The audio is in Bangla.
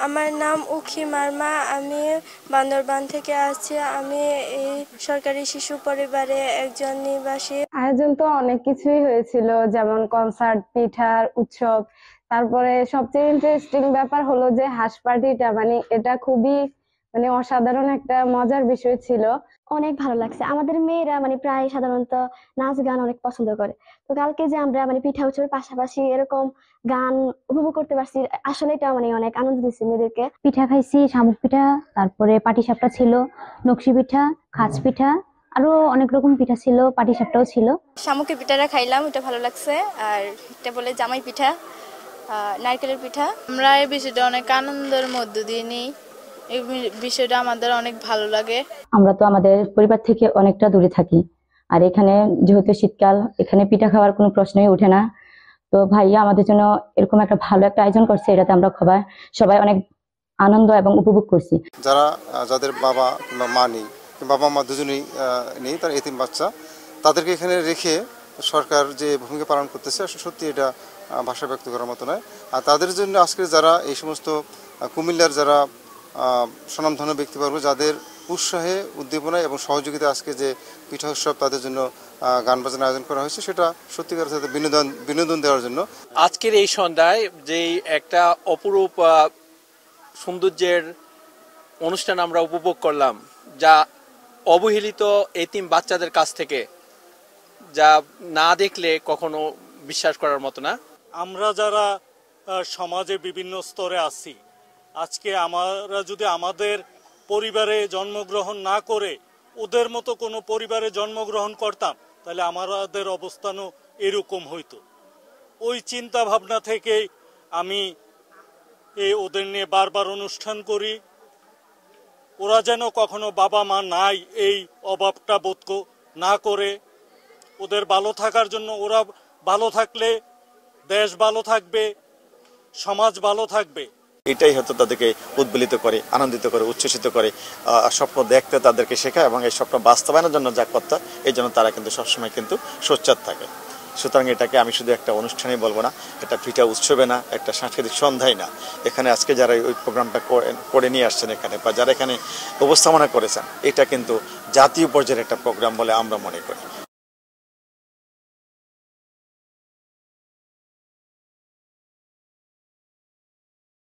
আমার নাম উখি মারমা। আমি বান্দরবান থেকে আসছি। আমি এই সরকারি শিশু পরিবারে একজন নিবাসী। আয়োজন তো অনেক কিছুই হয়েছিল, যেমন কনসার্ট, পিঠার উৎসব। তারপরে সবচেয়ে ইন্টারেস্টিং ব্যাপার হলো যে হাঁস পার্টিটা, মানে এটা খুবই অসাধারণ একটা মজার বিষয় ছিল। অনেক ভালো লাগছে। আমাদের মেয়েরা প্রায় সাধারণত নাচ গান অনেক পছন্দ করে। তো কালকে যে আমরা পিঠা উৎসবের পাশাপাশি এরকম গান উপভোগ করতে পারছি, আসলে এটা অনেক আনন্দ দিচ্ছে মেয়েদেরকে। পিঠা খাইছি, শামুক পিঠা, তারপরে পাটিসাপটা ছিল, নকশি পিঠা, খাজ পিঠা, আরো অনেক রকম পিঠা ছিল, পাটিসাপটাও ছিল। শামুকের পিঠাটা খাইলাম, এটা ভালো লাগছে। আর এটা বলে জামাই পিঠা, নারকেলের পিঠা। আমরা এই বিষয়টা অনেক আনন্দের মধ্য দিয়ে নিই। এই বিষয়টা আমাদের অনেক ভালো লাগে। আমরা তো আমাদের পরিবার থেকে অনেকটা দূরে থাকি, আর এখানে যেহেতু শীতকাল, এখানে পিঠা খাওয়ার কোনো প্রশ্নই ওঠে না। তো ভাইয়া আমাদের জন্য এরকম একটা ভালো একটা আয়োজন করছে, এটাতে আমরা সবাই অনেক আনন্দ এবং উপভোগ করছি। যাদের বাবা কিংবা মা নেই, বাবা মা দুজনেই নেই, তার এতিম বাচ্চা, তাদেরকে এখানে রেখে সরকার যে ভূমিকা পালন করতেছে, সত্যি এটা ভাষা ব্যক্ত করার মতো নয়। আর তাদের জন্য আজকে যারা এই সমস্ত কুমিল্লার যারা স্বনামধন্য ব্যক্তিবর্গ, যাদের উৎসাহে, উদ্দীপনায় এবং সহযোগিতা আজকে যে পিঠা উৎসব তাদের জন্য গান বাজনা আয়োজন করা হয়েছে, সেটা সত্যিকার সাথে বিনোদন দেওয়ার জন্য। আজকের এই সন্ধ্যায় যেই একটা অপরূপ সৌন্দর্যের অনুষ্ঠান আমরা উপভোগ করলাম, যা অবহেলিত এতিম বাচ্চাদের কাছ থেকে, যা না দেখলে কখনো বিশ্বাস করার মতো না। আমরা যারা সমাজে বিভিন্ন স্তরে আছি, আজকে আমরা যদি আমাদের পরিবারে জন্মগ্রহণ না করে ওদের মতো কোনো পরিবারে জন্মগ্রহণ করতাম, তাহলে আমাদের অবস্থানও এরকম হইতো। ওই চিন্তা ভাবনা থেকেই আমি ওদের নিয়ে বারবার অনুষ্ঠান করি। ওরা যেন কখনো বাবা মা নাই এই অভাবটা বোধ না করে, ওদের ভালো থাকার জন্য, ওরা ভালো থাকলে দেশ ভালো থাকবে, সমাজ ভালো থাকবে। এটাই হয়তো তাদেরকে উদ্বেলিত করে, আনন্দিত করে, উচ্ছ্বসিত করে, স্বপ্ন দেখতে তাদেরকে শেখায়, এবং এই স্বপ্ন বাস্তবায়নের জন্য যা করতে, এই জন্য তারা কিন্তু সবসময় কিন্তু সোচ্চার থাকে। সুতরাং এটাকে আমি শুধু একটা অনুষ্ঠানেই বলবো না, এটা পিঠা উৎসবে না, একটা সাংস্কৃতিক সন্ধ্যায় না। এখানে আজকে যারা ওই প্রোগ্রামটা করে নিয়ে আসছেন এখানে, বা যারা এখানে উপস্থাপনা করেছেন, এটা কিন্তু জাতীয় পর্যায়ের একটা প্রোগ্রাম বলে আমরা মনে করি।